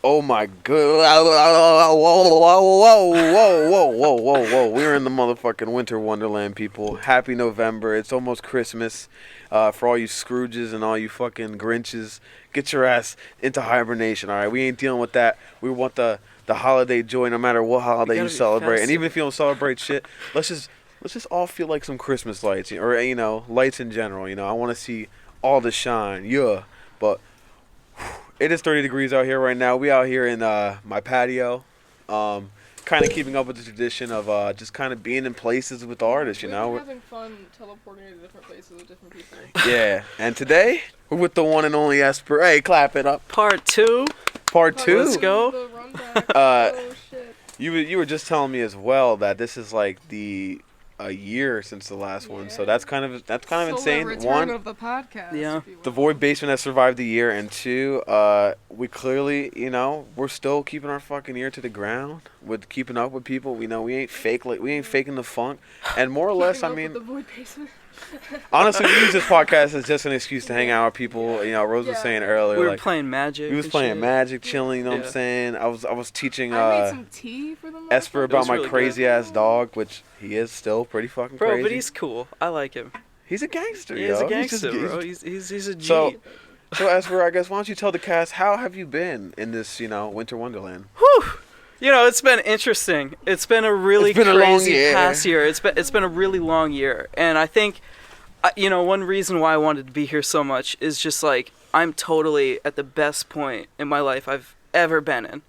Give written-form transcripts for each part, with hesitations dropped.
Oh my god! Whoa, whoa! We're in the motherfucking winter wonderland, people. Happy November! It's almost Christmas. For all you Scrooges and all you fucking Grinches, get your ass into hibernation. All right, we ain't dealing with that. We want the holiday joy, no matter what holiday you celebrate. And even if you don't celebrate shit, let's just all feel like some Christmas lights, or lights in general. I want to see all the shine. Yeah, but. It is 30 degrees out here right now. We out here in my patio, kind of keeping up with the tradition of just kind of being in places with artists, We're having fun teleporting to different places with different people. Yeah, and today we're with the one and only Esperr. Hey, clap it up. Part two. Let's go. The runback. Oh shit. You were just telling me as well that this is like a year since the last one, so that's kind of insane. The return One, of the podcast. Yeah. the Void Basement has survived the year, and two, we clearly, we're still keeping our fucking ear to the ground with keeping up with people. We ain't faking the funk, and more or less, I mean, the Void Basement. honestly, we use this podcast as just an excuse to hang out with people. Rose was saying earlier, We were playing Magic. we was playing Magic, chilling. You know what I'm saying? I was teaching I made some tea for them. Esperr about my really crazy ass dog, which he is still pretty fucking Bro, crazy. but he's cool. I like him. He's a gangster. He's a yo. gangster, just- bro. He's a G. So Esperr, I guess why don't you tell the cast how have you been in this winter wonderland? Whew. It's been interesting. It's been a really It's been a long crazy year. past year. It's been a really long year, and I think, one reason why I wanted to be here so much is just like I'm totally at the best point in my life I've ever been in.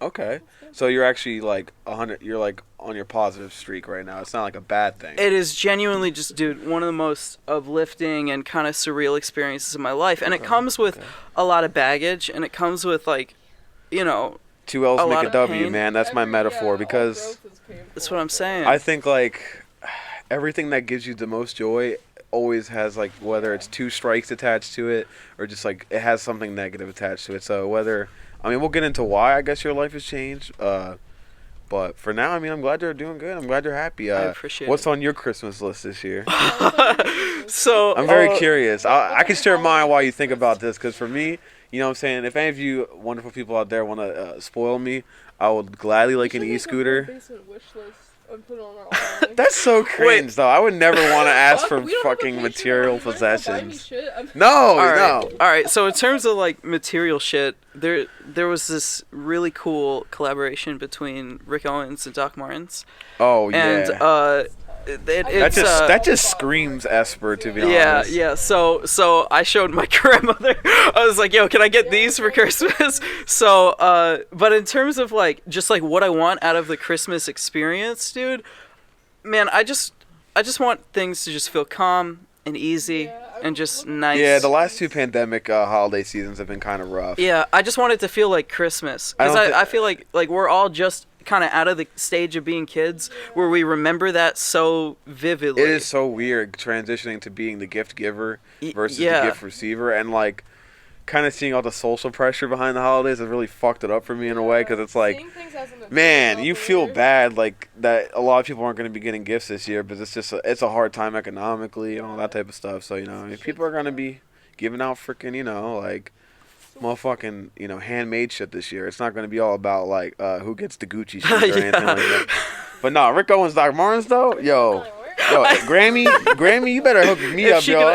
Okay, so you're actually like 100. You're like on your positive streak right now. It's not like a bad thing. It is genuinely just, dude, one of the most uplifting and kind of surreal experiences of my life, and it comes with a lot of baggage, and it comes with like, Two L's a make lot a of W, pain. man. That's my metaphor because That's what I'm saying. I think like everything that gives you the most joy always has like whether it's two strikes attached to it or just like it has something negative attached to it. So we'll get into why I guess your life has changed. But for now, I'm glad you're doing good. I'm glad you're happy. I appreciate what's it. on your Christmas list this year? So I'm very curious. I can share mine while you think about this, because for me, you know what I'm saying, if any of you wonderful people out there want to spoil me, I would gladly like an e-scooter. That's so cringe, though. I would never want to ask for fucking material possessions. No. All right. So in terms of like material shit, there was this really cool collaboration between Rick Owens and Doc Martens. Oh yeah. And that just screams Esperr, to be honest. Yeah. So I showed my grandmother. I was like, "Yo, can I get these for Christmas?" So, but in terms of like just like what I want out of the Christmas experience, dude, man, I just want things to just feel calm and easy and just nice. Yeah, the last two pandemic holiday seasons have been kind of rough. Yeah, I just want it to feel like Christmas, because I feel like we're all just kind of out of the stage of being kids where we remember that so vividly. It is so weird transitioning to being the gift giver versus the gift receiver, and like kind of seeing all the social pressure behind the holidays has really fucked it up for me in a way, because it's like, man, you feel bad like that a lot of people aren't going to be getting gifts this year, but it's a hard time economically and all that type of stuff. So people are going to be giving out freaking like motherfucking handmade shit this year. It's not going to be all about like who gets the Gucci shit or anything like that. But no, Rick Owens, Doc Martens though, yo, Grammy, you better hook me up, yo.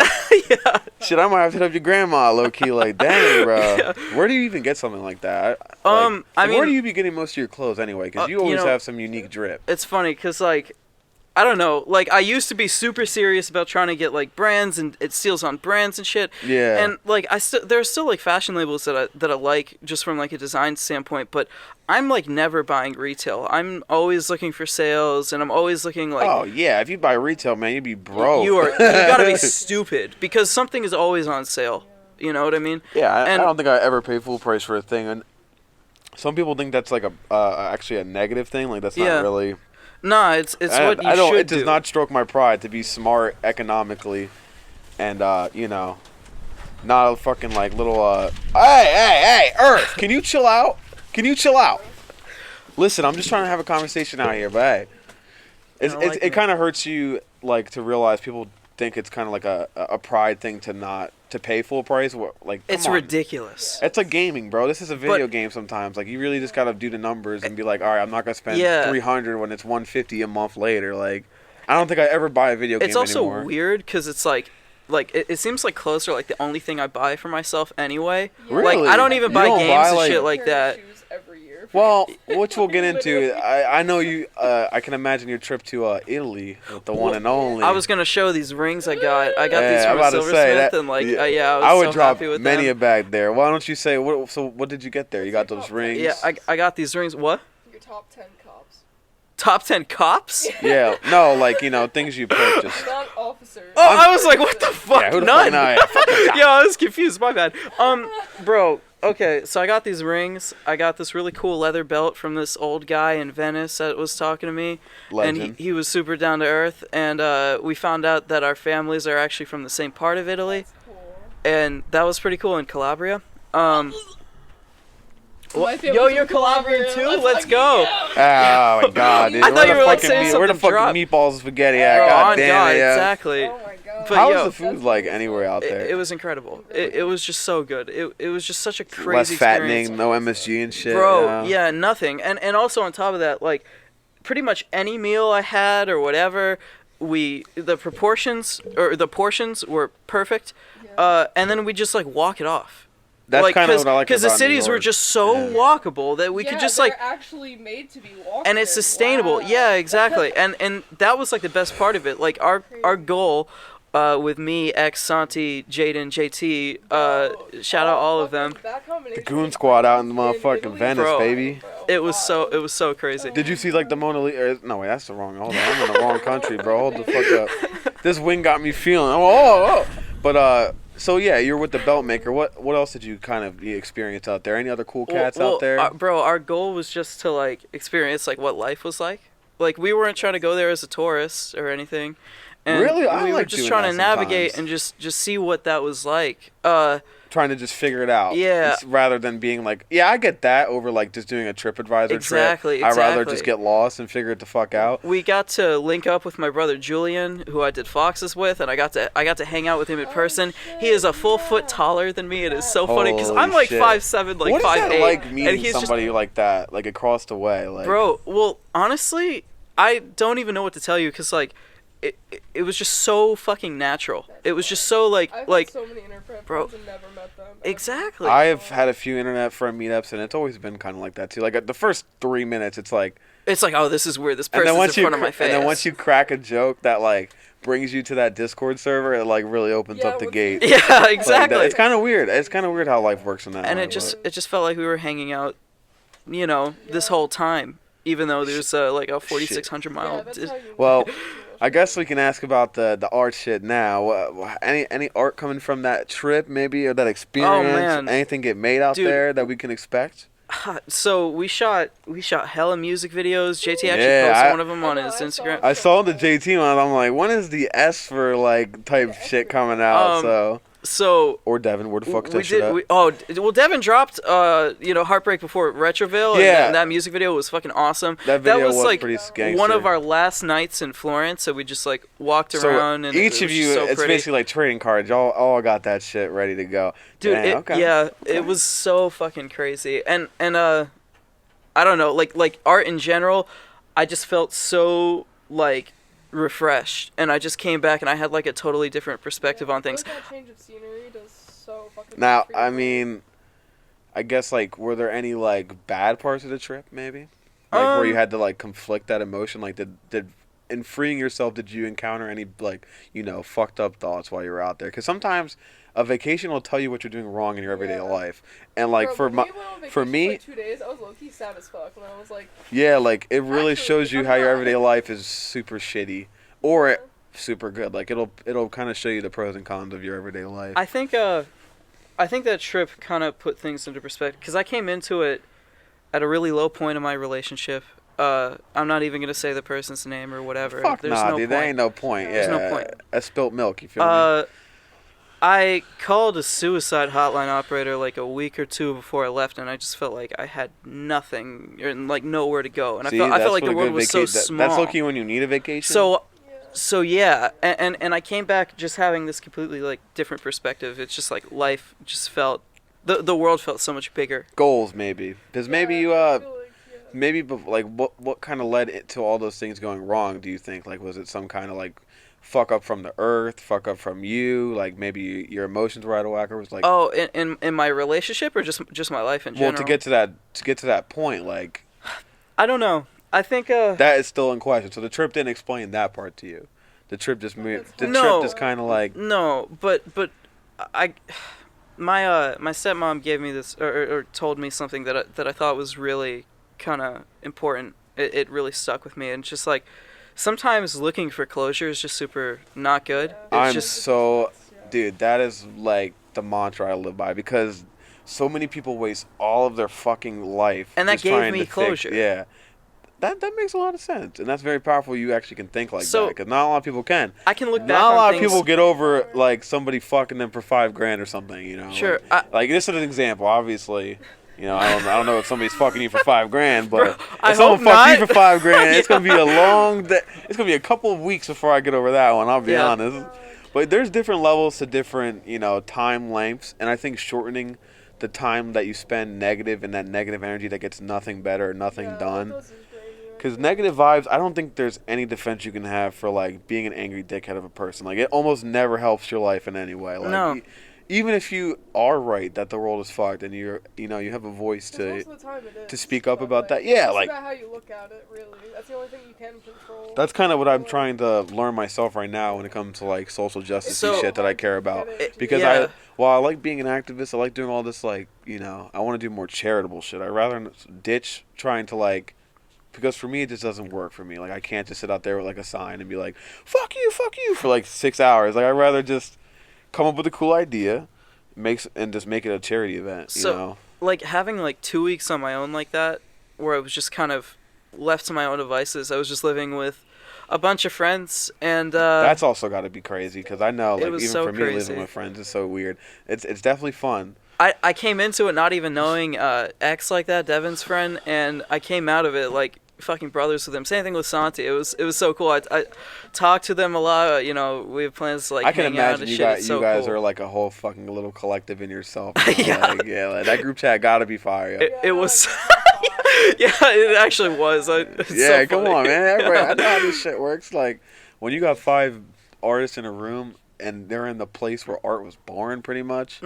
Yeah. Shit, I might have to hit up your grandma low key. Like, dang, bro. Yeah. Where do you even get something like that? Where do you be getting most of your clothes anyway? Because you always have some unique drip. It's funny because like, I don't know. Like, I used to be super serious about trying to get like brands, and it steals on brands and shit. Yeah. And like, there's still like fashion labels that I like just from like a design standpoint, but I'm like never buying retail. I'm always looking for sales, and I'm always looking like. Oh yeah, if you buy retail, man, you'd be broke. You gotta be stupid, because something is always on sale. You know what I mean? Yeah, I don't think I ever pay full price for a thing, and some people think that's like actually a negative thing. Like that's not really. Nah, it's what you should do. It does not stroke my pride to be smart economically, and not a fucking like little Hey, Earth, can you chill out? Listen, I'm just trying to have a conversation out here, but hey, it kind of hurts you like to realize people think it's kind of like a pride thing to to pay full price. Like, come It's on. ridiculous. It's like gaming, bro. This is a video game sometimes. Like, you really just gotta do the numbers and be like, all right, I'm not gonna spend $300 when it's $150 a month later. Like, I don't think I ever buy a video game anymore. It's also weird because it's like it seems like clothes are like the only thing I buy for myself anyway. Yeah. Really? Like I don't even buy don't games buy, and like- shit like Pair of that. shoes every year. Well, which we'll get into. Literally. I know you. I can imagine your trip to Italy with the one and only. I was gonna show these rings I got. I got Yeah, these I'm from about to say Silversmith that- and like yeah. I was I would so drop happy with many them. a bag there. Why don't you say what? So what did you get there? You got those rings. Yeah, I got these rings. What? Your top 10 cops. Top 10 cops? Yeah, no, like things you purchased. Not officers. Oh, I was like, what the fuck? Yeah, who the None. fuck? No, yeah, fuck those guys. Yo, I was confused. My bad. Bro. Okay, so I got these rings. I got this really cool leather belt from this old guy in Venice that was talking to me. Legend. And he was super down to earth. And we found out that our families are actually from the same part of Italy. That's cool. And that was pretty cool in Calabria. My family's Yo, from you're Calabrian too? Let's fucking go. Oh my god, dude. I thought you were, like, fucking saying where the something fucking drop. meatballs and spaghetti at? Bro, God on damn God, it, yeah. exactly. Oh my god. But How yo, was the food like anywhere out there? It was incredible. It was just so good. It was just such a Less crazy fattening, experience. no MSG and shit. Bro, yeah, nothing. And also on top of that, like, pretty much any meal I had or whatever, the portions were perfect. Yeah. And then we just like walk it off. That's like, kind of what I like about the cities New were York. just so Yeah. walkable that we Yeah, could just they're like, actually made to be walked and it's in. sustainable. Wow. Yeah, exactly. And that was like the best part of it. Like our goal with me, X, Santi, Jaden, JT, shout out all of them. The Goon Squad out in the motherfucking Venice, Bro. baby. It was so crazy. Did you see like the Mona Lisa? No, wait, that's the wrong. Hold on, I'm in the wrong country, bro. Hold the fuck up. This wing got me feeling. Oh. But so yeah, you're with the belt maker. What else did you kind of experience out there? Any other cool cats out there? Bro, our goal was just to like experience like what life was like. Like we weren't trying to go there as a tourist or anything. And Really? I we were like just doing trying that to navigate sometimes. and just see what that was like. Trying to just figure it out. Yeah. Rather than being like, yeah, I get that over like just doing a TripAdvisor Exactly, trip. I'd rather exactly. just get lost and figure it the fuck out. We got to link up with my brother Julian, who I did Foxes with, and I got to hang out with him in person. He is a full foot taller than me. It is so funny because Holy I'm like shit. 5'7", like what is 5'8", that like and meeting he's somebody like that, like across the way? Like, bro. Well, honestly, I don't even know what to tell you because like. It was just so fucking natural. It was just so I've like had so many interprep bro, friends and never met them. exactly. I've had a few internet friend meetups, and it's always been kind of like that too. Like the first 3 minutes, it's like, It's like, oh, this is weird. This and then person's once in you front of my face. and then once you crack a joke that like brings you to that Discord server, it like really opens Yeah, up the what's gate. the- yeah, Like that. exactly. It's kind of weird. It's kind of weird how life works in that. And way, it just felt like we were hanging out, this Yeah. whole time, even though there's like a 4,600 mile. Yeah, that's how you Well, meet I guess we can ask about the art shit now. Any art coming from that trip, maybe, or that experience? man. Anything get made out Dude. there that we can expect? So we shot hella music videos. JT actually Yeah, posted I- one of them I on know, his I saw Instagram. it. I saw the JT one. I'm like, when is the S for like type shit coming out? So Or Devin, where the fuck we that shit did. at? Well, Devin dropped Heartbreak Before Retroville. Yeah. And that music video was fucking awesome. That video was was like pretty gangster. one of our last nights in Florence. So we just like walked So around and each it of was you, just so it's pretty. basically like trading cards. Y'all all got that shit ready to go. Dude, Damn, okay. yeah, it was so fucking crazy. And I don't know, like art in general, I just felt so like refreshed, and I just came back and I had like a totally different perspective on things. That change of scenery does so fucking Now, much for I you. mean, I guess like, were there any like bad parts of the trip? Maybe, like where you had to like conflict that emotion. Like, did in freeing yourself, did you encounter any like fucked up thoughts while you were out there? Because sometimes a vacation will tell you what you're doing wrong in your everyday Yeah. life, and like Bro, for when my we went on for vacation me, like 2 days, I was low-key sad as fuck, and I was like, yeah, like it really Actually, shows you I'm how your not. everyday life is super shitty or Yeah. super good. Like it'll kind of show you the pros and cons of your everyday life. I think that trip kind of put things into perspective because I came into it at a really low point in my relationship. I'm not even gonna say the person's name or whatever. Fuck There's nah, no dude. point. There ain't no point. There's Yeah, no point. I spilt milk. You feel me? I called a suicide hotline operator like a week or two before I left, and I just felt like I had nothing and like nowhere to go, and See, I felt that's like what the a world good was so vaca- small. That's lucky when you need a vacation. So, yeah. So yeah, and I came back just having this completely like different perspective. It's just like life just felt the world felt so much bigger. Goals, maybe. Because maybe you I feel like, yeah. maybe like what kind of led it to all those things going wrong? Do you think like was it some kind of like fuck up from the earth, fuck up from you? Like maybe your emotions were out of whack, or was like Oh, in my relationship or just my life in general? well to get to that point, like I don't know. I think that is still in question. So the trip didn't explain that part to you. The trip just trip just kind of like no, but I my stepmom gave me this or told me something that I thought was really kind of important. It really stuck with me, and just like sometimes looking for closure is just super not good. It's I'm just so dude, that is like the mantra I live by because so many people waste all of their fucking life And that just gave trying me to fix- closure. yeah. That makes a lot of sense, and that's very powerful. You actually can think like So- that, because not a lot of people can. I can look back Not a on lot of things. people get over like somebody fucking them for $5,000 or something, you know. Sure, Like this is an example. Obviously, you know, I don't know if somebody's fucking you for $5,000, but I if someone hope fucks you not. for $5,000, it's Yeah. gonna be a long. It's gonna be a couple of weeks before I get over that one. I'll be Yeah. honest. But there's different levels to different, you know, time lengths, and I think shortening the time that you spend negative and that negative energy that gets nothing better or nothing Yeah, done. those is crazy, right? Because negative vibes, I don't think there's any defense you can have for like being an angry dickhead of a person. Like it almost never helps your life in any way. Like No. Even if you are right that the world is fucked and you have a voice 'Cause to most of the time it is, to speak up but, about that. Yeah, it's like about how you look at it, really. That's the only thing you can control. that's kind of what I'm trying to learn myself right now when it comes to like social justice So- shit that I care about. Because yeah. while I like being an activist, I like doing all this like, you know, I want to do more charitable shit. I'd rather ditch trying to like, because for me it just doesn't work for me. Like I can't just sit out there with like a sign and be like, fuck you for like 6 hours. Like I'd rather just come up with a cool idea, just make it a charity event, So- you know. like having like 2 weeks on my own like that, where I was just kind of left to my own devices. I was just living with a bunch of friends, and That's also got to be crazy because I know, like, it was even so for me, crazy. living with friends is so weird. It's definitely fun. I came into it not even knowing X like that, Devin's friend, and I came out of it like fucking brothers with him. Same thing with Santi. It was so cool. I talked to them a lot. You know, we have plans to like I can hang out imagine and you shit. guys, It's so you guys cool. are like a whole fucking little collective in yourself. You know? Yeah. Like, yeah, like, that group chat got to be fire. Yo. It was. Yeah, it actually was. It's Yeah, so come funny. on, man. I know how this shit works. Like, when you got 5 artists in a room and they're in the place where art was born, pretty much,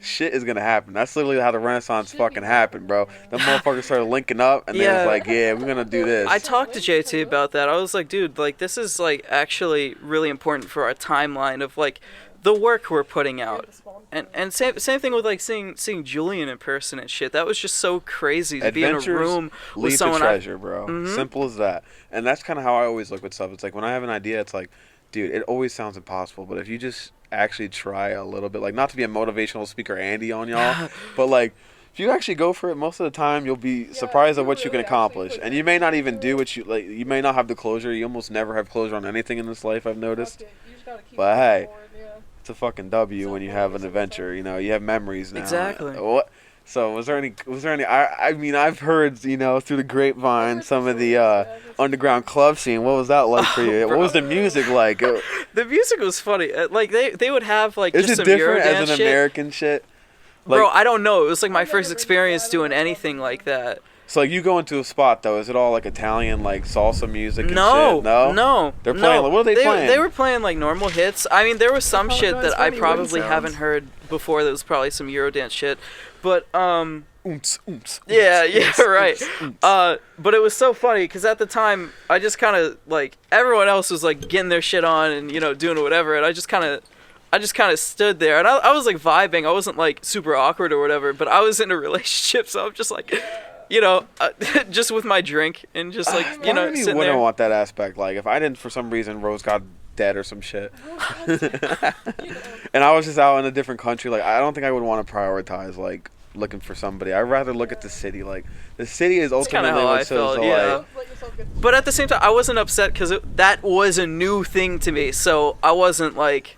shit is gonna happen. That's literally how the Renaissance fucking happened, bro. Them motherfuckers started linking up, and they Yeah. was like, yeah, we're gonna do this. I talked to JT about that. I was like, dude, like this is like actually really important for our timeline of like the work we're putting out. And same thing with like seeing Julian in person and shit. That was just so crazy to be in a Adventures room with lead to someone. treasure, bro. Simple as that. And that's kind of how I always look with stuff. It's like when I have an idea, it's like, dude, it always sounds impossible, but if you just actually try a little bit, like not to be a motivational speaker Andy on y'all, but like if you actually go for it, most of the time you'll be surprised at what you can accomplish. And you may not even do what you like. You may not have the closure. You almost never have closure on anything in this life, I've noticed. But hey, it's a fucking W when you have an adventure. You know, you have memories now. Exactly. What? So was there any? I mean, I've heard, you know, through the grapevine some of the underground club scene. What was that like for you? bro. What was the music like? The music was funny. Like they would have like Is just it some different Eurodance as an shit. American shit? Bro, Like, I don't know. It was like my I've never first been to experience that. I doing don't know anything like that. so like you go into a spot though, is it all like Italian, like salsa music and No, shit? No, no. They're playing. no. What are they playing? They were playing like normal hits. I mean, there was some shit Apologize that for I any wind probably sounds. haven't heard before. That was probably some Eurodance shit. But Oomps, oomps, yeah, oomps, yeah, oomps, right. oomps, oomps. But it was so funny because at the time I just kind of like everyone else was like getting their shit on and you know doing whatever, and I just kind of stood there and I was like vibing. I wasn't like super awkward or whatever, but I was in a relationship, so I'm just like, you know, just with my drink and just like you know Part of me sitting wouldn't there. want that aspect. Like if I didn't, for some reason, Rose got dead or some shit, and I was just out in a different country. Like I don't think I would want to prioritize like looking for somebody. I'd rather look at the city. Like the city is That's kinda ultimately how what I says felt, the yeah. light. But at the same time, I wasn't upset because that was a new thing to me, so I wasn't like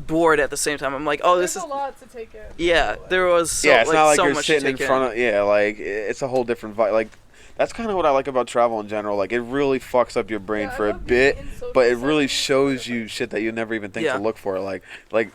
bored at the same time. I'm like, oh, this There's is a lot to take in. yeah. There was so, Yeah, it's like, not like so you're much sitting to in take front of. Yeah, like it's a whole different vibe. Like That's kind of what I like about travel in general. Like, it really fucks up your brain Yeah, I for a love being bit, in social but it really settings. shows you shit that you never even think Yeah. to look for. Like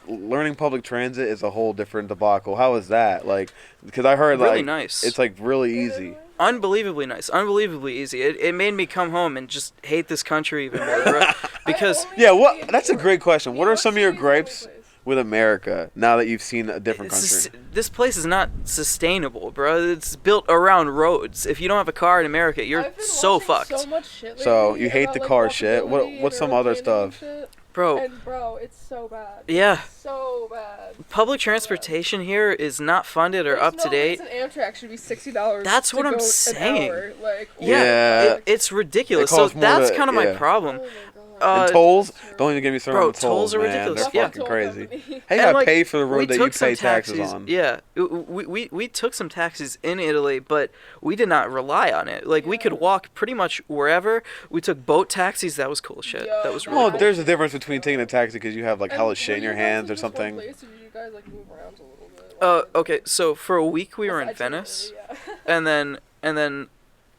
learning public transit is a whole different debacle. How is that? Like, because I heard Really like nice. it's like really easy. Unbelievably nice, unbelievably easy. It made me come home and just hate this country even more, bro. Because Yeah, what? That's a great question. What are some of your gripes Place? with America now that you've seen a different country? this place is not sustainable, bro. It's built around roads. If you don't have a car in America, you're I've been so watching fucked, So much shit So, lately you hate about, the like, car shit. walkability What's and some urban other planning and stuff? shit. bro. And bro, it's so bad. Yeah. It's so bad. Public transportation here is not funded or There's up no to date. reason Amtrak should be $60. That's what to I'm go saying. An hour. Like, Yeah. It's ridiculous. It So costs more that's to- kind of my yeah. problem. Oh my god. Uh, And tolls? That's terrible. Don't even get me started Bro, on the tolls, tolls are man. ridiculous. They're Yeah. fucking Toll crazy. company. Hey, you And, gotta like, pay for the we road that you took some pay taxes taxis. on. Yeah, we took some taxis in Italy, but we did not rely on it. Like we could Yeah. walk pretty much wherever. We took boat taxis. That was cool shit. Yo, That was really Well, cool. there's a difference between taking a taxi because you have like And hella were shit in you your guys hands in or just one something. place, or did you guys like move around a little bit? Okay. So for a week we were in Besides Venice, Italy, yeah. and then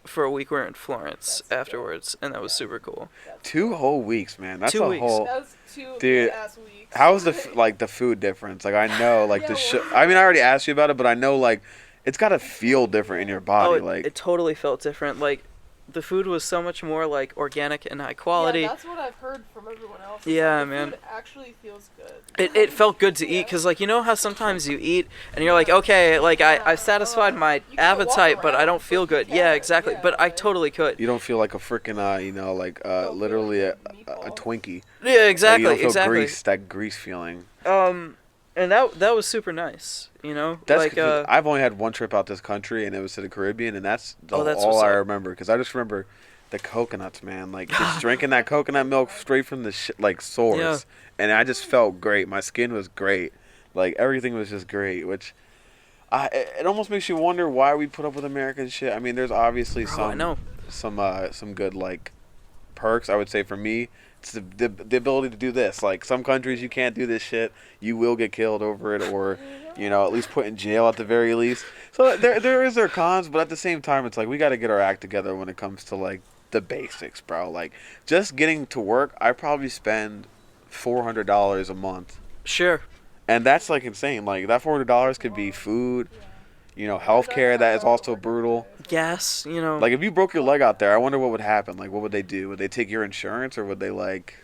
for a week we were in Florence That's afterwards, and that was super cool. 2 whole weeks, man. That's 2 a weeks. whole. That was 2 Dude, ass weeks. How's the like the food difference? Like I know like Yeah, the well- shit. I mean, I already asked you about it, but I know like it's gotta feel different in your body. Oh, like it totally felt different. Like the food was so much more like organic and high quality. Yeah, that's what I've heard from everyone else. is, Yeah, like, the man. Food actually feels good. It felt good to eat Yeah. because like you know how sometimes you eat and you're like okay like I've satisfied my You can't walk appetite but I around, don't feel but you good. Yeah, can, exactly. yeah, But I like- totally could. you don't feel like a freaking feel literally like a a meatball. Twinkie. Yeah, Like, exactly, you don't feel exactly. grease, that grease feeling. And that was super nice. You know, That's like 'cause I've only had one trip out this country, and it was to the Caribbean, and that's that's all what's I up. remember. Because I just remember the coconuts, man. Like just drinking that coconut milk straight from the source, Yeah. and I just felt great. My skin was great. Like everything was just great, which it almost makes you wonder why we put up with American shit. I mean, there's obviously Bro, I know. some good like perks. I would say for me, it's the ability to do this. Like some countries, you can't do this shit. You will get killed over it, or at least put in jail at the very least. So there is their cons, but at the same time, it's like we got to get our act together when it comes to like the basics, bro. Like just getting to work, I probably spend $400 a month. Sure. And that's like insane. Like that $400 could be food, healthcare that is also brutal. Gas. You know. Like if you broke your leg out there, I wonder what would happen. Like what would they do? Would they take your insurance or would they like?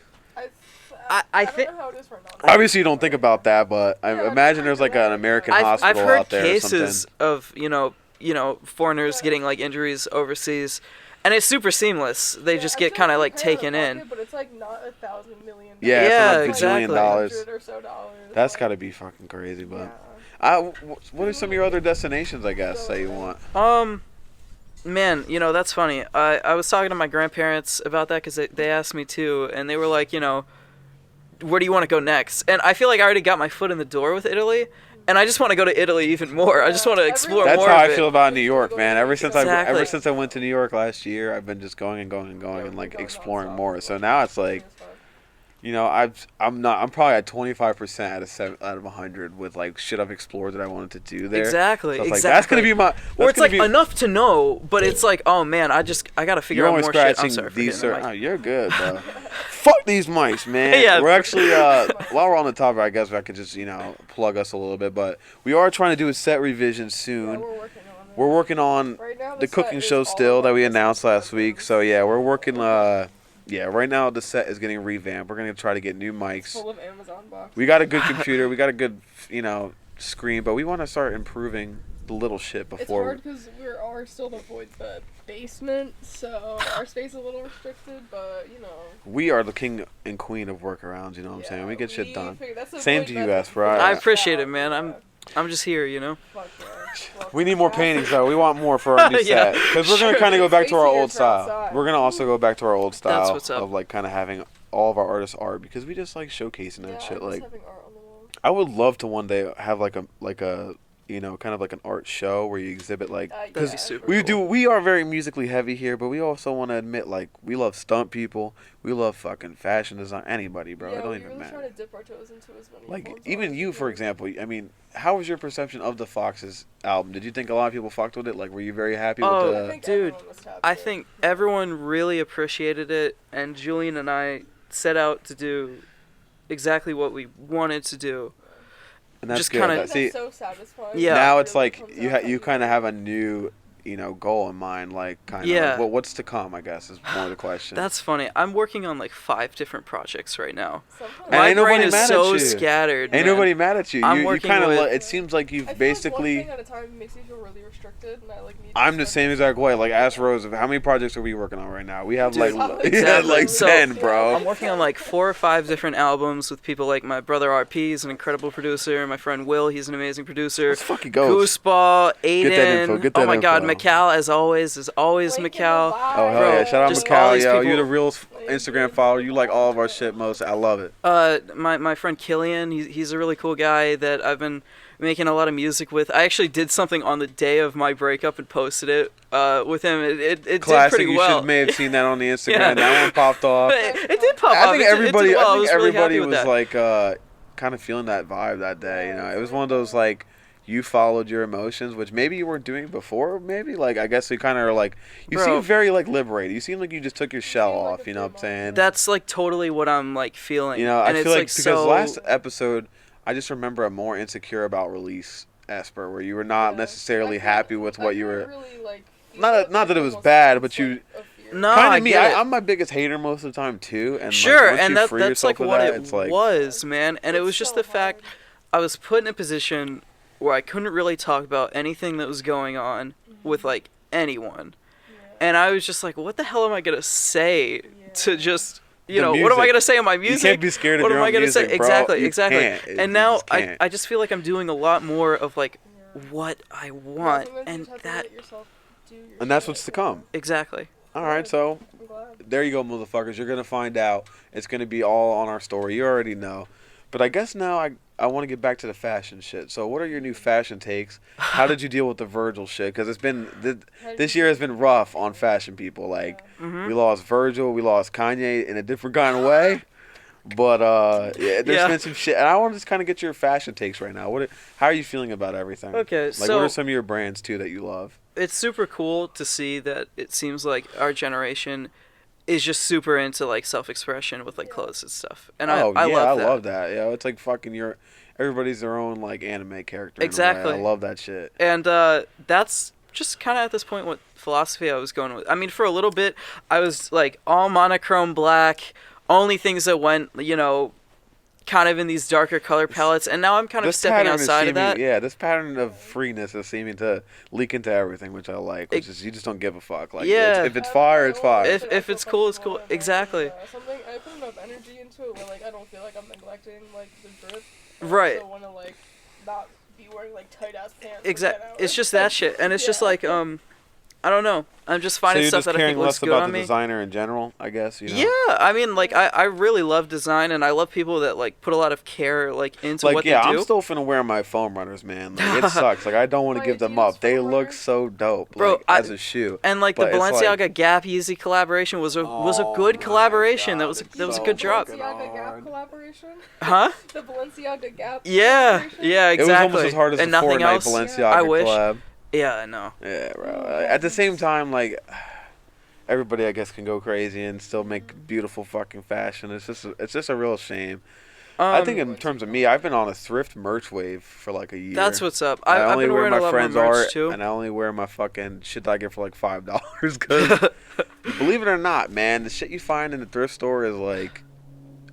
I don't thi- know how it is for non- Obviously you don't think about that, but I Yeah, imagine there's like an American I've hospital heard out there cases or something. of foreigners Yeah. getting like injuries overseas, and it's super seamless. They Yeah, just I get feel kind of you like pay out of taken pocket, in. But it's like not $1,000 million. Yeah, it's Yeah, like a exactly. bajillion dollars. $100 or so dollars. That's like, got to be fucking crazy, but. yeah. What are some of your other destinations, I guess, that you want? Man, that's funny. I was talking to my grandparents about that because they asked me too, and they were like, where do you want to go next? And I feel like I already got my foot in the door with Italy, and I just want to go to Italy even more. I just want to explore That's more how of I it. feel about New York, man. Ever since Exactly. I went to New York last year, I've been just going and going and going and like exploring more. So now it's like, I'm probably at 25% out of 100 with like shit I've explored that I wanted to do there. Exactly, So it's like, exactly. that's gonna be my. Or it's like gonna be, enough to know, but it's like, oh man, I gotta figure You're out only more shit. I'm scratching sorry for these. hitting the mic. Oh, you're good, bro. Fuck these mics, man. Yeah. We're actually while we're on the topic, I guess I could just plug us a little bit, but we are trying to do a set revision Yeah, soon. we're working on it. We're working on Right now, the set cooking is show all still of that our we business announced last week. cards. So yeah, we're working. Right now the set is getting revamped. We're gonna try to get new mics. Full of Amazon boxes. We got a good computer. We got a good screen, but we want to start improving the little shit It's before. hard because we are still the basement, so our space is a little restricted, but We are the king and queen of workarounds. You know what I'm saying? We get shit done. That's the Same Void to you, Basement. Esper. I appreciate it, man. I'm just here, Fuck yeah. Fuck We need more yeah. paintings though. We want more for our new Yeah, set because we're gonna sure. kind of go back to our Facing old it style. outside. We're gonna also go back to our old style what's up. of like kind of having all of our artists' art because we just like showcasing that Yeah, shit. I miss Like having art on the wall. I would love to one day have like a kind of like an art show where you exhibit like, Yeah, because That'd be super we cool. we are very musically heavy here, but we also want to admit like we love stunt people, we love fucking fashion design, anybody, bro. Yeah, it don't we even really matter. try to dip our toes into as many Like forms even as you, we for can. example. I mean, how was your perception of the Foxes album? Did you think a lot of people fucked with it? Like, were you very happy with Oh, I the? think dude, everyone was happy. I think everyone really appreciated it, and Julian and I set out to do exactly what we wanted to do. And that's just good. kinda- I That- think see, that's so satisfying. Yeah. now It it's really like comes you out how you kind of do have it. a new goal in mind, like kind of Yeah. like, what's to come, I guess, is more the question. That's funny. I'm working on like 5 different projects right now. Sometimes And My ain't brain nobody is mad at so you. scattered. Ain't man. nobody mad at you. I'm You working kind of with- it seems like I you've feel basically. like one thing at a time makes me feel really restricted, and I like need. I'm the same exact way. Like, ask Rose, how many projects are we working on right now? We have Dude, like exactly. like So, 10, bro. I'm working on like 4 or 5 different albums with people like my brother RP is an incredible producer, my friend Will, he's an amazing producer. Let's fucking go. Gooseball, Aiden. Get that info, get Oh that my god, info. Macau as always is always Link in the Macau. bio. Oh hell Bro, yeah! Shout out just all Macau, these yo. people- You the real Instagram follower. You like all of our shit most. I love it. My friend Killian, he's a really cool guy that I've been making a lot of music with. I actually did something on the day of my breakup and posted it with him. It did Classic. pretty You well. should may have seen that on the Instagram. Yeah. That one popped off. It did pop I up. think It did everybody. well. I was think really happy everybody with was that. like kind of feeling that vibe that day. You know, it was one of those like you followed your emotions, which maybe you weren't doing before. Maybe like I guess you kind of are like you Bro. seem very like liberated. You seem like you just took your shell seem like off. a You know what I'm free saying? That's like totally what I'm like feeling. You know, and I it's feel like like because so, last episode, I just remember a more insecure about release, Esper, where you were not Yeah. necessarily I happy couldn't- with I what you couldn't were. Really, like, feel Not it, that like, it was almost bad, sense, but you- like, a fear. No, Kind I of me. get it. I'm my biggest hater most of the time too, and Sure, like, once and you free that's yourself like of what that, it it's like was, man. And it It's was just so the fact hard. I was put in a position where I couldn't really talk about anything that was going on with like anyone. Yeah. And I was just like, what the hell am I gonna say to Yeah. just The what am I music. gonna say in my you music? can't be scared of What your am I own gonna music, say? bro. Exactly, You exactly. can't. You And now just can't. I just feel like I'm doing a lot more of like Yeah. what I Yeah, want, sometimes you and just have to that let yourself do your And that's shit, what's to you come. know? exactly. All right, so I'm glad. there you go, motherfuckers. You're gonna find out. It's gonna be all on our story. You already know. But I guess now I want to get back to the fashion shit. So what are your new fashion takes? How did you deal with the Virgil shit? Because it's been this year has been rough on fashion people. Like Mhm. we lost Virgil, we lost Kanye in a different kind of way. But yeah, there's Yeah. been some shit, and I want to just kind of get your fashion takes right now. How are you feeling about everything? Okay, Like, so what are some of your brands too that you love? it's super cool to see that it seems like our generation is just super into like self-expression with like Yeah. clothes and stuff, and Oh I yeah, love that. I love that. Yeah, it's like fucking everybody's their own like anime character. in a way. Exactly. I love that shit. And that's just kind of at this point what philosophy I was going with. I mean, for a little bit, I was like all monochrome black, only things that went, kind of in these darker color palettes, and now I'm kind of This stepping pattern is outside of seeming- that. Yeah, this pattern of freeness is seeming to leak into everything, which I like. Which is you just don't give a fuck. Like, Yeah. if it's fire, it's fire. If it's cool, it's cool. Exactly. Something I put enough energy into it where like I don't feel like I'm neglecting like the drip. Right. I also want to like not be wearing like tight ass pants. Exactly. For 10 It's hours. just that shit, and it's just Yeah. like I don't know. I'm just So finding you're stuff just that I caring think looks less good about on the me. designer in general, I guess. You know? Yeah, I mean, like I really love design, and I love people that like put a lot of care like into Like what yeah, they do. I'm still finna wear my foam runners, man. Like it sucks. Like I don't want to My give them Adidas up. They foam look runners? so dope, Bro, like as a shoe. And like But the it's like- Balenciaga Gap Yeezy collaboration was a Oh good my collaboration. God, That was it's a so good drop. fucking Balenciaga Gap hard. collaboration. Huh? The Balenciaga Gap. Yeah, collaboration? yeah, It was exactly. almost as hard as and the nothing Fortnite else. Balenciaga I wish. collab. Yeah, I know. Yeah, bro. Oh, At the same time, like everybody, I guess, can go crazy and still make beautiful fucking fashion. It's just a real shame. I think in terms of me, I've been on a thrift merch wave for like a year. that's what's up. I I've only been wear wearing a my lot friends' more merch art, too. and I only wear my fucking shit that I get for like $5. Cause believe it or not, man, the shit you find in the thrift store is like,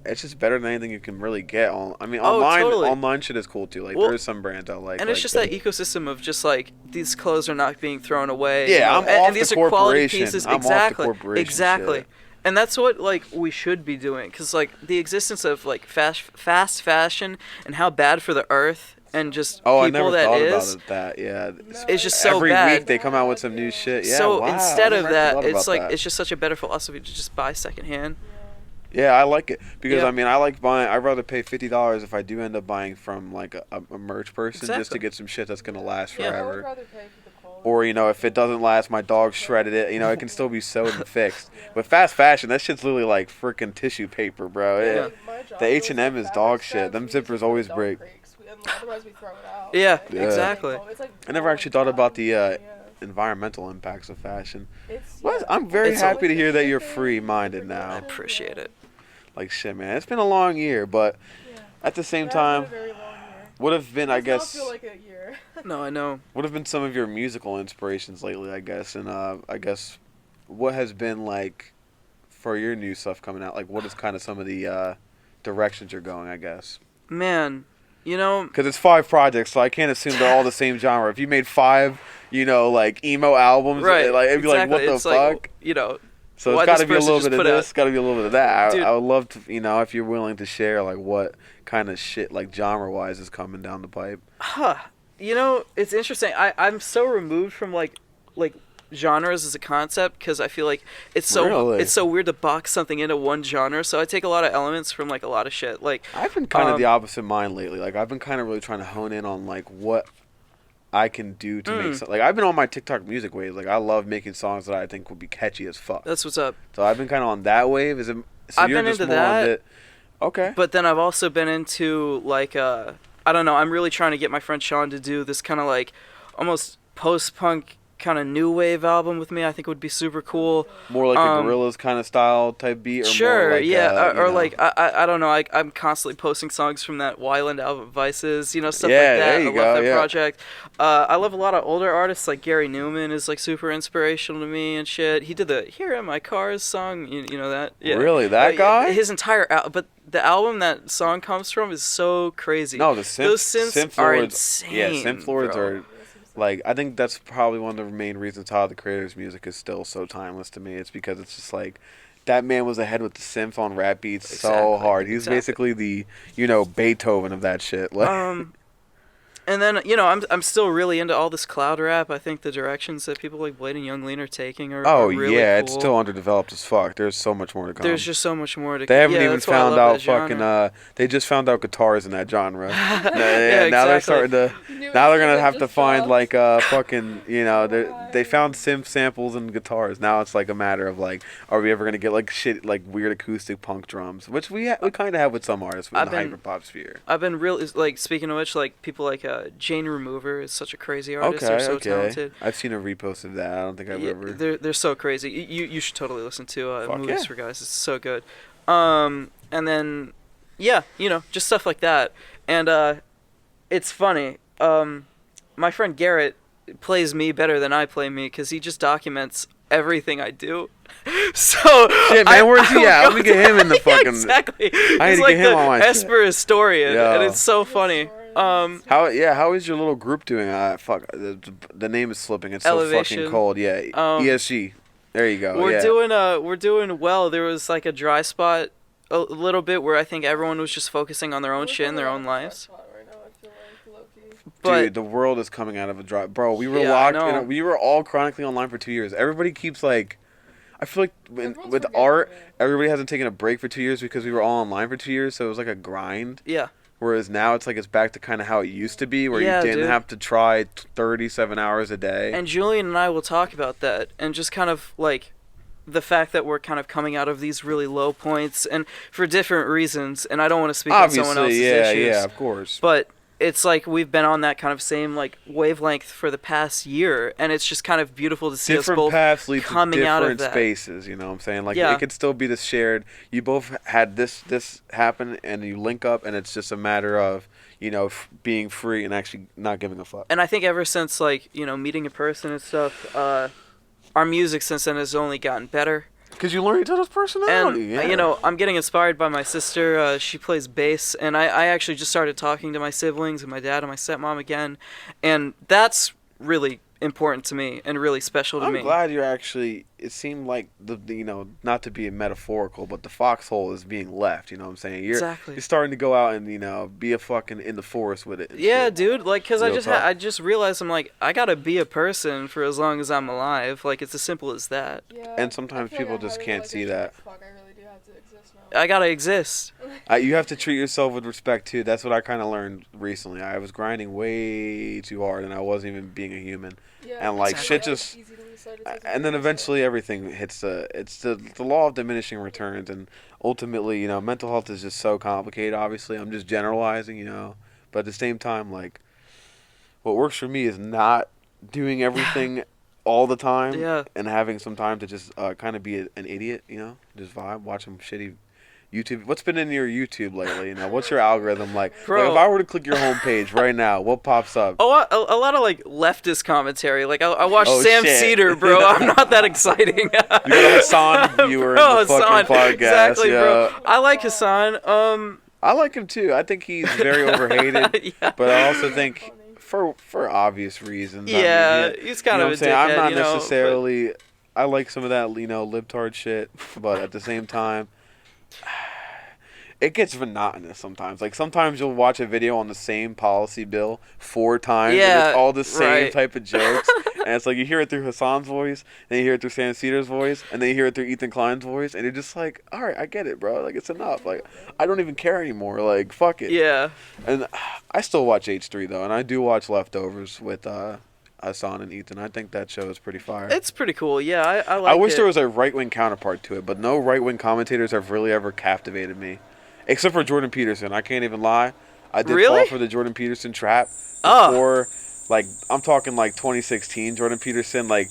it's just better than anything you can really get on. I mean, Oh, online, totally. online shit is cool too. Like Well, there's some brands I like. And it's like, just that ecosystem of just like these clothes are not being thrown away. Yeah, you know, I'm and, off and these the are quality corporation. pieces. I'm off the exactly. corporation Exactly. shit. And that's what like we should be doing, because like the existence of like fast fashion and how bad for the earth and just Oh, I people never that thought is. about it. That yeah. It's just so Every bad. week they come out with some new shit. Yeah. so wow, instead I of never that, thought it's about like that. it's just such a better philosophy to just buy secondhand. Yeah, I like it because Yeah. I mean I like buying. I'd rather pay $50 if I do end up buying from like a merch person just to Exactly. get some shit that's gonna last Yeah. I would forever. rather pay for the quality. Or if it doesn't last, my dog shredded it. It can still be sewed and fixed. Yeah. But fast fashion, that shit's literally like freaking tissue paper, bro. Yeah. Like, my job The was, H&M like, is fabric dog straps, shit. Them we use zippers for always dog break. breaks. Otherwise we throw it out. Yeah, Yeah. exactly. It's like I never actually thought about the yeah. environmental impacts of fashion. It's, Well, yeah. I'm very It's happy to hear that you're shipping, free-minded I now. appreciate it. Like shit, man. It's been a long year, but Yeah. at the same It has been time, a very long year. would have been, It I does not guess, feel like a year. No, I know. what have been some of your musical inspirations lately, I guess, and I guess, what has been like for your new stuff coming out? Like, what is kind of some of the directions you're going, I guess? Man, you know, Because it's 5 projects, so I can't assume they're all the same genre. If you made 5, like emo albums, right? like it'd be like, what exactly. the It's fuck? like, you know, So why it's got to this be a person little just bit of put out- this, got to be a little bit of that. Dude. I would love to, if you're willing to share, like, what kind of shit, like, genre-wise is coming down the pipe. You know, it's interesting. I'm so removed from like genres as a concept because I feel like it's so Really? it's so weird to box something into one genre. So I take a lot of elements from like a lot of shit. Like I've been kind of the opposite mind lately. Like, I've been kind of really trying to hone in on, like, what I can do to make like, I've been on my TikTok music wave. Like, I love making songs that I think would be catchy as fuck. that's what's up. So I've been kind of on that wave. So I've you're been just into more on that. Okay. But then I've also been into like I don't know. I'm really trying to get my friend Sean to do this kind of like almost post-punk kind of new wave album with me. I think it would be super cool. More like a Gorillaz kind of style type beat, or Sure, more like yeah, you or know. like I don't know. I'm constantly posting songs from that Wyland album, Vices, stuff like Yeah, that. there you I go, love that yeah. project. I love a lot of older artists like Gary Newman is like super inspirational to me and shit. He did the "Here in My Cars" song, you know that? Yeah. Really, that guy? His entire but the album that song comes from is so crazy. No, those synths are insane. Yeah, synth lords bro. are. Like, I think that's probably one of the main reasons how the creator's music is still so timeless to me. It's because it's just like, that man was ahead with the synth on rap beats so Exactly, hard. He's exactly. basically the, Beethoven of that shit. Like, And then I'm still really into all this cloud rap. I think the directions that people like Blade and Young Lean are taking are really yeah, cool. it's still underdeveloped as fuck. There's so much more to come. There's just so much more to. They haven't yeah, even that's why I found love out that genre. fucking. They just found out guitars in that genre. Yeah, Now they're exactly. starting to. New Now they're gonna instrument have to just find dropped. like fucking. They found synth samples and guitars. Now it's like a matter of like, are we ever gonna get like shit like weird acoustic punk drums, which we kind of have with some artists in the hyperpop sphere. I've been really like speaking of which, like people like Jane Remover is such a crazy artist. They're so talented. I've seen a repost of that. I don't think I've Yeah, ever. they're so crazy. You should totally listen to Fuck Movies yeah. for Guys. It's so good. And then yeah, just stuff like that. And it's funny. My friend Garrett plays me better than I play me because he just documents everything I do. So Shit, man, where's he at? will Let me go get him in the Yeah, fucking. exactly. I need He's to like get him the on my shit. Esper historian, Yo. and it's so funny. How is your little group doing? Fuck, the name is slipping. It's so Elevation. fucking cold. Yeah, ESG. There you go. We're doing well. There was like a dry spot a little bit where I think everyone was just focusing on their own shit in their own lives. But Dude, the world is coming out of a dry. Bro, we were Yeah, I locked. know. We were all chronically online for 2 years. Everybody keeps like. I feel like Everyone's with forgetting art, it. everybody hasn't taken a break for 2 years because we were all online for 2 years. So it was like a grind. yeah, Whereas now it's like it's back to kind of how it used to be, where Yeah, you didn't dude. have to try 37 hours a day. and Julian and I will talk about that and just kind of like the fact that we're kind of coming out of these really low points and for different reasons. And I don't want to speak on someone else's Obviously, issues. yeah, of course. But it's like we've been on that kind of same like wavelength for the past year, and it's just kind of beautiful to see us Different both paths lead to coming out of different that. spaces. You know what I'm saying? Like, Yeah. it could still be this shared. You both had this happen, and you link up, and it's just a matter of being free and actually not giving a fuck. And I think ever since like meeting a person and stuff, our music since then has only gotten better. Because you learn each other's personality. And yeah. I'm getting inspired by my sister. She plays bass, and I actually just started talking to my siblings and my dad and my stepmom again, and that's really important to me and really special to I'm me. glad you're actually. It seemed like the not to be metaphorical, but the foxhole is being left. You know what I'm saying? Exactly. You're starting to go out and be a fucking in the forest with it. and Yeah, shit. dude. Like, cause Real talk. I just realized I'm like I gotta be a person for as long as I'm alive. Like it's as simple as that. Yeah, And sometimes I feel people like I just have can't like see a that. Fuck, I really do have to exist I gotta exist. You have to treat yourself with respect too. That's what I kind of learned recently. I was grinding way too hard, and I wasn't even being a human. Yeah, And like Exactly. shit just, and then eventually everything hits the law of diminishing returns, and ultimately, you know, mental health is just so complicated. Obviously, I'm just generalizing, you know, but at the same time, like, what works for me is not doing everything all the time, Yeah. and having some time to just kind of be an idiot, you know, just vibe, watch some shitty YouTube. What's been in your YouTube lately? You know, what's your algorithm like? Bro. Like, if I were to click your homepage right now, what pops up? Oh, a lot of like leftist commentary. Like I watched Oh, Sam shit. Cedar, bro. I'm not that exciting. You got a Hassan viewer Bro, in the fucking Hassan. podcast. Exactly, yeah. bro. I like Hassan. I like him too. I think he's very overhated, Yeah. but I also think for obvious reasons. Yeah, I mean, he's kind you know of what a I'm saying? I'm dickhead, not you know, necessarily. I like some of that, you know, libtard shit, but at the same time, it gets monotonous sometimes. Like, sometimes you'll watch a video on the same policy bill 4 times, and Yeah, it's all the same right. type of jokes. And it's like, you hear it through Hassan's voice, then you hear it through Sam Cedar's voice, and then you hear it through Ethan Klein's voice, and you're just like, all right, I get it, bro. Like, it's enough. Like, I don't even care anymore. Like, fuck it. Yeah. And I still watch H3, though, and I do watch Leftovers with Hassan and Ethan. I think that show is pretty fire. It's pretty cool. Yeah, I like I wish it. there was a right-wing counterpart to it, but no right-wing commentators have really ever captivated me. Except for Jordan Peterson. I can't even lie. I did Really? fall for the Jordan Peterson trap Oh. before, like, I'm talking like 2016, Jordan Peterson, like,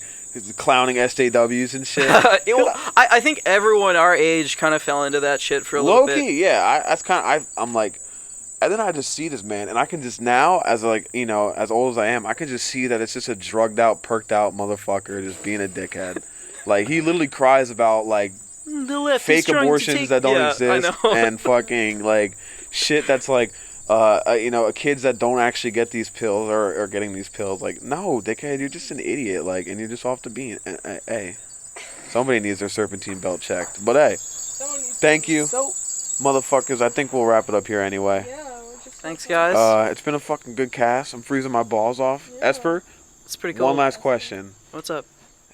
clowning SJWs and shit. I think everyone our age kind of fell into that shit for a little bit. Low-key, yeah. That's kind of, I'm like, and then I just see this man, and I can just now, as like, you know, as old as I am, I can just see that it's just a drugged out, perked out motherfucker just being a dickhead. Like, he literally cries about, like, The left is fake trying to abortions take- that don't yeah, I exist know. and fucking like shit that's like you know, kids that don't actually get these pills or are getting these pills. Like, no, dickhead, you're just an idiot. Like, and you're just off the beat. Hey, somebody needs their serpentine belt checked. But hey, thank you, motherfuckers. I think we'll wrap it up here anyway. Thanks, guys. It's been a fucking good cast. I'm freezing my balls off. Yeah. Esperr, It's pretty cool. one last question. What's up?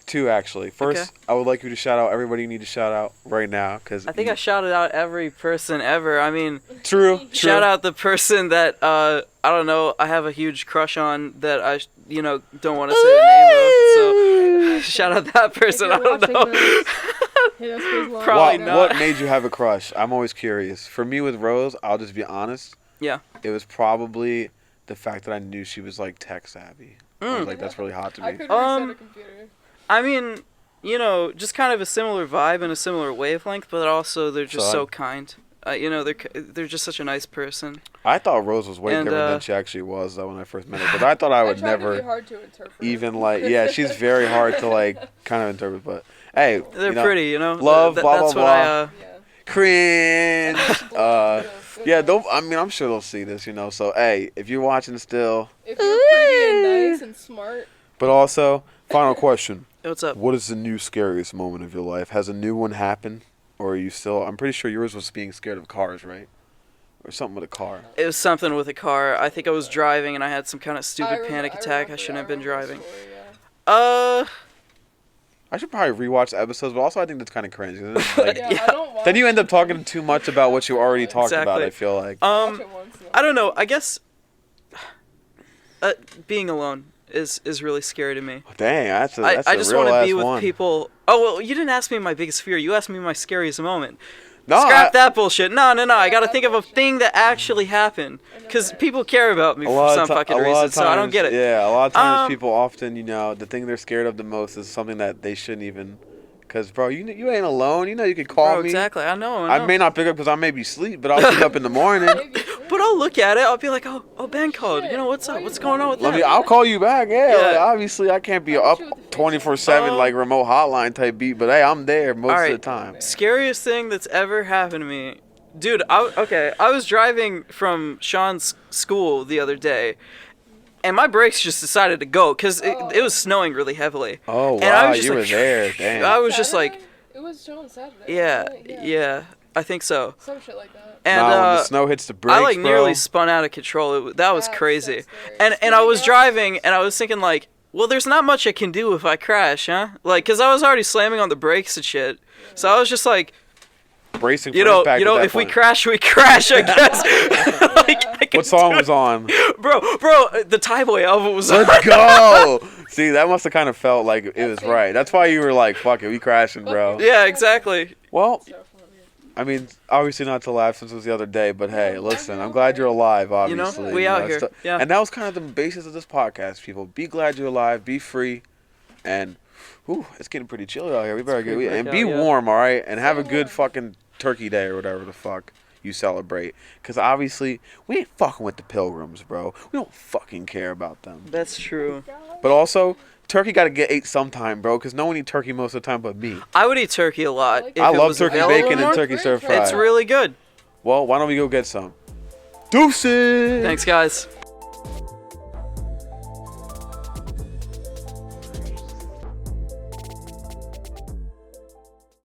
2 actually. First, Okay. I would like you to shout out everybody you need to shout out right now, because I think I shouted out every person ever. I mean, true. shout out the person that I don't know. I have a huge crush on that I don't want to say the name of. So shout out that person. I don't know. Probably not. What made you have a crush? I'm always curious. For me with Rose, I'll just be honest. Yeah. It was probably the fact that I knew she was like tech savvy. I was like, that's really hot to I me. could reset a computer. I mean, just kind of a similar vibe and a similar wavelength, but also they're just so kind. They're just such a nice person. I thought Rose was way And, different than she actually was though when I first met her. But I thought I would tried to be never hard to interpret. even like. Yeah, she's very hard to like kind of interpret. But hey, They're you know, pretty, you know. love, blah, that's blah, what blah. Yeah. cringe. Yeah, I'm sure they'll see this, you know. So hey, if you're watching still, If you're pretty and nice and smart. but also final question. What's up? What is the new scariest moment of your life? Has a new one happened? Or are you still... I'm pretty sure yours was being scared of cars, right? Or something with a car. It was something with a car. I think I was driving and I had some kind of stupid I panic attack. I shouldn't have been remember driving. the story, I should probably rewatch the episodes, but also I think that's kind of cringe. Isn't it? Like, yeah. Yeah. I don't watch then you end up talking too much about what you already talked about, Exactly. I feel like. watch it once and I don't know. I guess being alone is really scary to me. Dang, that's a I just want to be with people. Oh, well, you didn't ask me my biggest fear. You asked me my scariest moment. No, Scrap that bullshit. No. I gotta think of a thing that actually happened. Because people care about me for some fucking reason, so I don't get it. Yeah, a lot of times people often, the thing they're scared of the most is something that they shouldn't even... Because, bro, you ain't alone. You know you can call me. Exactly. I know. I may not pick up because I may be asleep, but I'll pick up in the morning. But I'll look at it. I'll be like, oh, Ben called. You know, what's up? What's going on with that? I'll call you back. Yeah, Yeah. like, obviously I can't be up 24/7 like remote hotline type beat, but hey, I'm there most of the time. Scariest thing that's ever happened to me. Dude, I was driving from Sean's school the other day, and my brakes just decided to go because it was snowing really heavily. Oh, And I wow, was just you like, were there. Damn. I was just like, It was Joe on Saturday. yeah, wasn't it? yeah, I think so. Some shit like that. And when the snow hits the brakes, I like bro. nearly spun out of control. That was That's crazy. so scary. And I was driving, and I was thinking like, well, there's not much I can do if I crash, huh? Like, cause I was already slamming on the brakes and shit. So I was just like, bracing for You know, impact. at that if we point. crash, we crash. I guess. Like, I can What song do was on? it. Bro, the Thai Boy album was on. Let's go. See, that must have kind of felt like it was right. That's why you were like, "Fuck it, we crashing, bro." Yeah, exactly. Well, So funny. I mean, obviously not to laugh since it was the other day, but hey, listen, I'm glad you're alive. You know, Obviously, we out that's here. Yeah. And that was kind of the basis of this podcast. People, be glad you're alive, be free, and whew, it's getting pretty chilly out here. We better get pretty and quick be out, yeah. warm, all right, and have a Stay good warm. fucking turkey day or whatever the fuck you celebrate. Because obviously, we ain't fucking with the pilgrims, bro. We don't fucking care about them. That's true. But also, turkey got to get ate sometime, bro, because no one eat turkey most of the time but me. I would eat turkey a lot. If I it love was turkey available bacon and more. turkey stir fry. It's really good. Well, why don't we go get some? Deuces! Thanks, guys.